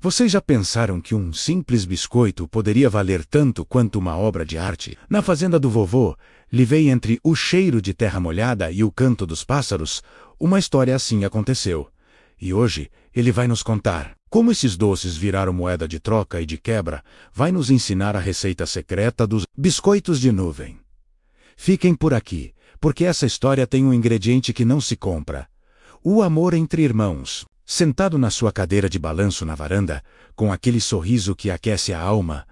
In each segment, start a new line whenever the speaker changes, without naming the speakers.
Vocês já pensaram que um simples biscoito poderia valer tanto quanto uma obra de arte? Na fazenda do vovô, levei entre o cheiro de terra molhada e o canto dos pássaros, uma história assim aconteceu. E hoje ele vai nos contar. Como esses doces viraram moeda de troca e de quebra, vai nos ensinar a receita secreta dos biscoitos de nuvem. Fiquem por aqui, porque essa história tem um ingrediente que não se compra: o amor entre irmãos. Sentado na sua cadeira de balanço na varanda, com aquele sorriso que aquece a alma,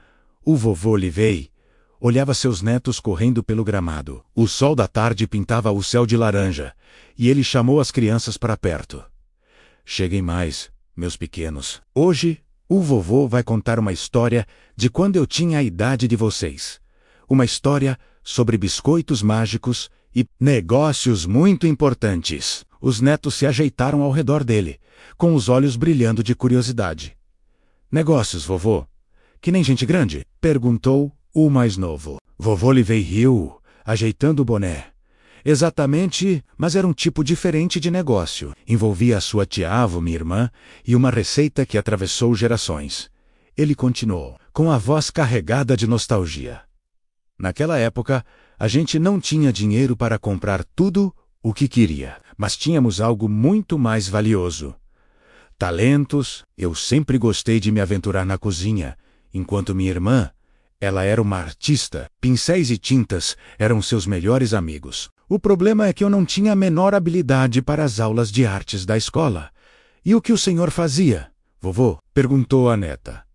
o vovô Livei olhava seus netos correndo pelo gramado. O sol da tarde pintava o céu de laranja, e ele chamou as crianças para perto. Cheguem mais, meus pequenos. Hoje, o vovô vai contar uma história de quando eu tinha a idade de vocês. Uma história sobre biscoitos mágicos e negócios muito importantes. Os netos se ajeitaram ao redor dele, com os olhos brilhando de curiosidade. Negócios, vovô? Que nem gente grande? Perguntou o mais novo. Vovô Livei riu, ajeitando o boné. Exatamente, mas era um tipo diferente de negócio. Envolvia a sua tia Avo, minha irmã, e uma receita que atravessou gerações. Ele continuou, com a voz carregada de nostalgia. Naquela época, a gente não tinha dinheiro para comprar tudo o que queria, mas tínhamos algo muito mais valioso: talentos. Eu sempre gostei de me aventurar na cozinha, enquanto minha irmã, ela era uma artista. Pincéis e tintas eram seus melhores amigos. O problema é que eu não tinha a menor habilidade para as aulas de artes da escola. E o que o senhor fazia, vovô? Perguntou a neta.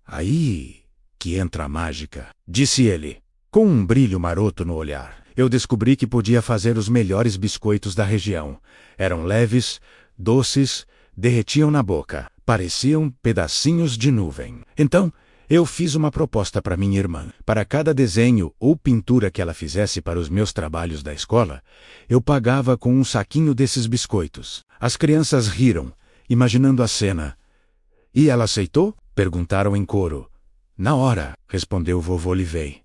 Aí que entra a mágica, disse ele, com um brilho maroto no olhar. Eu descobri que podia fazer os melhores biscoitos da região. Eram leves, doces, derretiam na boca, pareciam pedacinhos de nuvem. Então, eu fiz uma proposta para minha irmã. Para cada desenho ou pintura que ela fizesse para os meus trabalhos da escola, eu pagava com um saquinho desses biscoitos. As crianças riram, imaginando a cena. E ela aceitou? Perguntaram em coro. Na hora, respondeu o vovô Livei.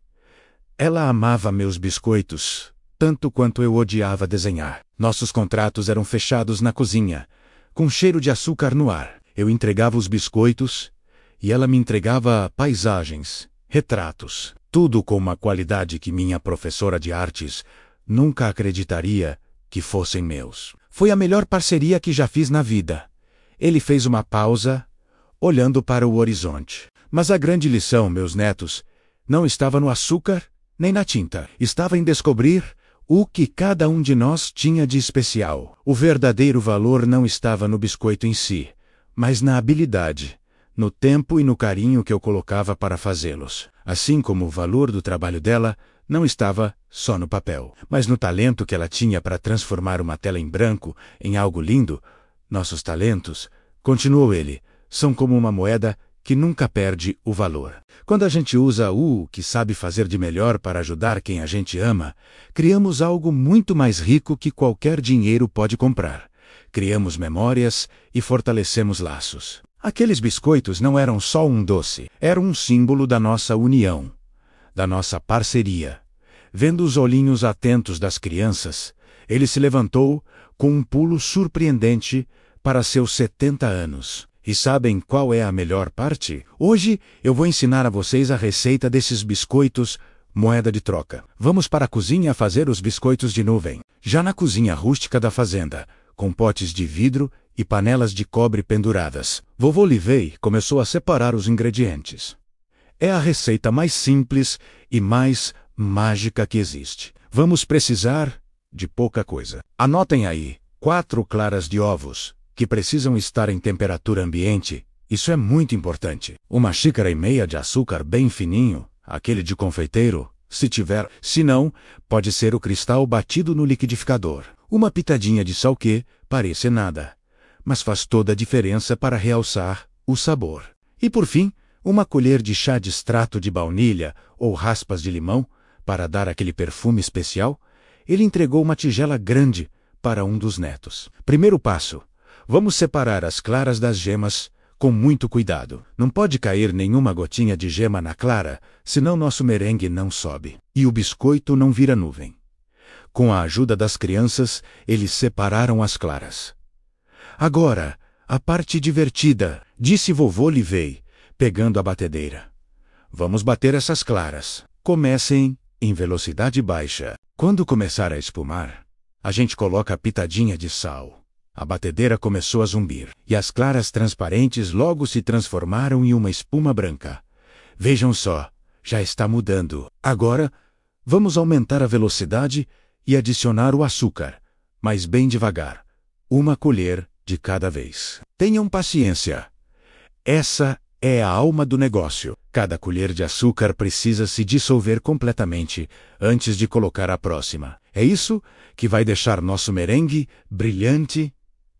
Ela amava meus biscoitos, tanto quanto eu odiava desenhar. Nossos contratos eram fechados na cozinha, com cheiro de açúcar no ar. Eu entregava os biscoitos e ela me entregava paisagens, retratos, tudo com uma qualidade que minha professora de artes nunca acreditaria que fossem meus. Foi a melhor parceria que já fiz na vida. Ele fez uma pausa, olhando para o horizonte. Mas a grande lição, meus netos, não estava no açúcar nem na tinta. Estava em descobrir o que cada um de nós tinha de especial. O verdadeiro valor não estava no biscoito em si, mas na habilidade, no tempo e no carinho que eu colocava para fazê-los. Assim como o valor do trabalho dela não estava só no papel, mas no talento que ela tinha para transformar uma tela em branco em algo lindo. Nossos talentos, continuou ele, são como uma moeda que nunca perde o valor. Quando a gente usa o que sabe fazer de melhor para ajudar quem a gente ama, criamos algo muito mais rico que qualquer dinheiro pode comprar. Criamos memórias e fortalecemos laços. Aqueles biscoitos não eram só um doce, eram um símbolo da nossa união, da nossa parceria. Vendo os olhinhos atentos das crianças, ele se levantou com um pulo surpreendente para seus 70 anos. E sabem qual é a melhor parte? Hoje eu vou ensinar a vocês a receita desses biscoitos moeda de troca. Vamos para a cozinha fazer os biscoitos de nuvem. Já na cozinha rústica da fazenda, com potes de vidro e panelas de cobre penduradas, vovô Livei começou a separar os ingredientes. É a receita mais simples e mais mágica que existe. Vamos precisar de pouca coisa. Anotem aí: 4 claras de ovos, que precisam estar em temperatura ambiente. Isso é muito importante. 1,5 xícaras de açúcar bem fininho, aquele de confeiteiro, se tiver. Se não, pode ser o cristal batido no liquidificador. 1 pitadinha de sal que parece nada, mas faz toda a diferença para realçar o sabor. E por fim, 1 colher de chá de extrato de baunilha ou raspas de limão, para dar aquele perfume especial. Ele entregou uma tigela grande para um dos netos. Primeiro passo: vamos separar as claras das gemas com muito cuidado. Não pode cair nenhuma gotinha de gema na clara, senão nosso merengue não sobe e o biscoito não vira nuvem. Com a ajuda das crianças, eles separaram as claras. Agora, a parte divertida, disse vovô Livei, pegando a batedeira. Vamos bater essas claras. Comecem em velocidade baixa. Quando começar a espumar, a gente coloca a pitadinha de sal. A batedeira começou a zumbir, e as claras transparentes logo se transformaram em uma espuma branca. Vejam só, já está mudando. Agora, vamos aumentar a velocidade e adicionar o açúcar, mas bem devagar. Uma colher de cada vez. Tenham paciência. Essa é a alma do negócio. Cada colher de açúcar precisa se dissolver completamente antes de colocar a próxima. É isso que vai deixar nosso merengue brilhante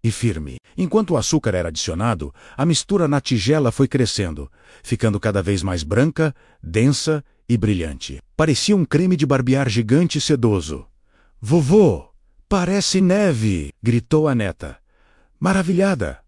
e firme. Enquanto o açúcar era adicionado, a mistura na tigela foi crescendo, ficando cada vez mais branca, densa e brilhante. Parecia um creme de barbear gigante e sedoso. Vovô, parece neve! Gritou a neta. Maravilhada!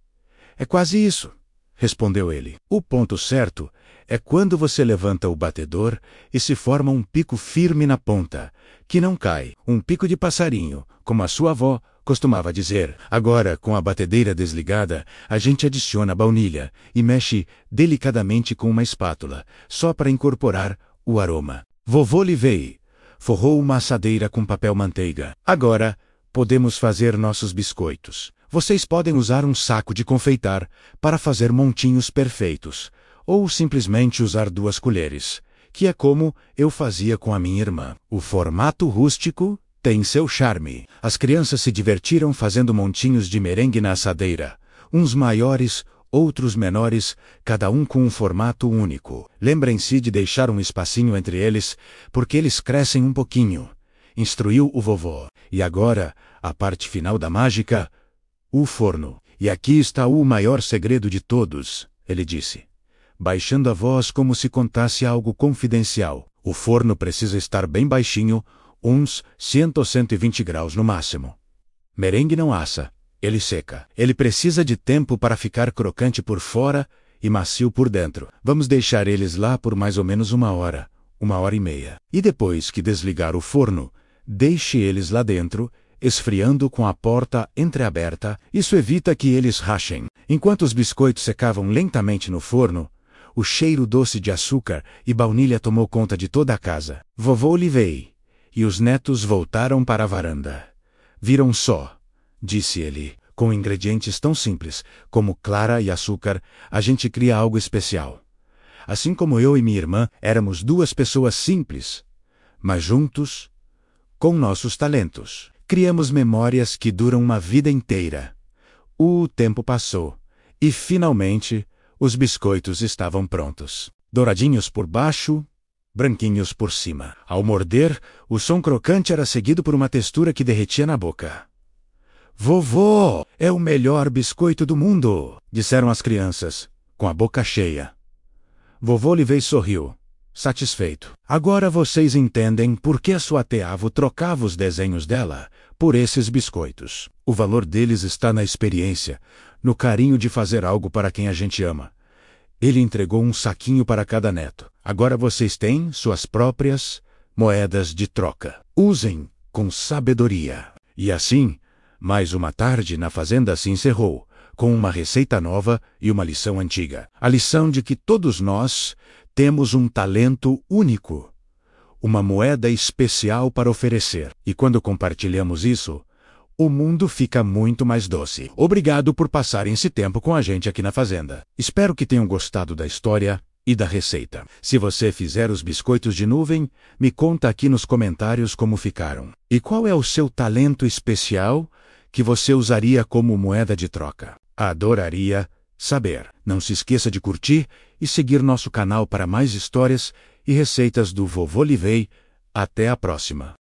É quase isso, respondeu ele. O ponto certo é quando você levanta o batedor e se forma um pico firme na ponta, que não cai, um pico de passarinho, como a sua avó costumava dizer. Agora, com a batedeira desligada, a gente adiciona a baunilha e mexe delicadamente com uma espátula, só para incorporar o aroma. Vovô Livei forrou uma assadeira com papel manteiga. Agora, podemos fazer nossos biscoitos. Vocês podem usar um saco de confeitar para fazer montinhos perfeitos, ou simplesmente usar 2 colheres, que é como eu fazia com a minha irmã. O formato rústico tem seu charme. As crianças se divertiram fazendo montinhos de merengue na assadeira, uns maiores, outros menores, cada um com um formato único. Lembrem-se de deixar um espacinho entre eles, porque eles crescem um pouquinho, instruiu o vovô. E agora, a parte final da mágica, o forno. E aqui está o maior segredo de todos, ele disse, baixando a voz como se contasse algo confidencial. O forno precisa estar bem baixinho, uns 100 ou 120 graus no máximo. Merengue não assa, ele seca. Ele precisa de tempo para ficar crocante por fora e macio por dentro. Vamos deixar eles lá por mais ou menos 1 hora, 1h30. E depois que desligar o forno, deixe eles lá dentro, esfriando com a porta entreaberta. Isso evita que eles rachem. Enquanto os biscoitos secavam lentamente no forno, o cheiro doce de açúcar e baunilha tomou conta de toda a casa. Vovô Livei e os netos voltaram para a varanda. Viram só, disse ele, com ingredientes tão simples como clara e açúcar, a gente cria algo especial. Assim como eu e minha irmã éramos 2 pessoas simples, mas juntos, com nossos talentos, criamos memórias que duram uma vida inteira. O tempo passou, e finalmente, os biscoitos estavam prontos. Douradinhos por baixo, branquinhos por cima. Ao morder, o som crocante era seguido por uma textura que derretia na boca. Vovô, é o melhor biscoito do mundo, disseram as crianças, com a boca cheia. Vovô Livei sorriu, satisfeito. Agora vocês entendem por que a sua tia-avó trocava os desenhos dela por esses biscoitos. O valor deles está na experiência, no carinho de fazer algo para quem a gente ama. Ele entregou um saquinho para cada neto. Agora vocês têm suas próprias moedas de troca. Usem com sabedoria. E assim, mais uma tarde na fazenda se encerrou, com uma receita nova e uma lição antiga. A lição de que todos nós temos um talento único, uma moeda especial para oferecer. E quando compartilhamos isso, o mundo fica muito mais doce. Obrigado por passarem esse tempo com a gente aqui na fazenda. Espero que tenham gostado da história e da receita. Se você fizer os biscoitos de nuvem, me conta aqui nos comentários como ficaram. E qual é o seu talento especial que você usaria como moeda de troca? Adoraria saber. Não se esqueça de curtir e seguir nosso canal para mais histórias e receitas do Vovô Livei. Até a próxima!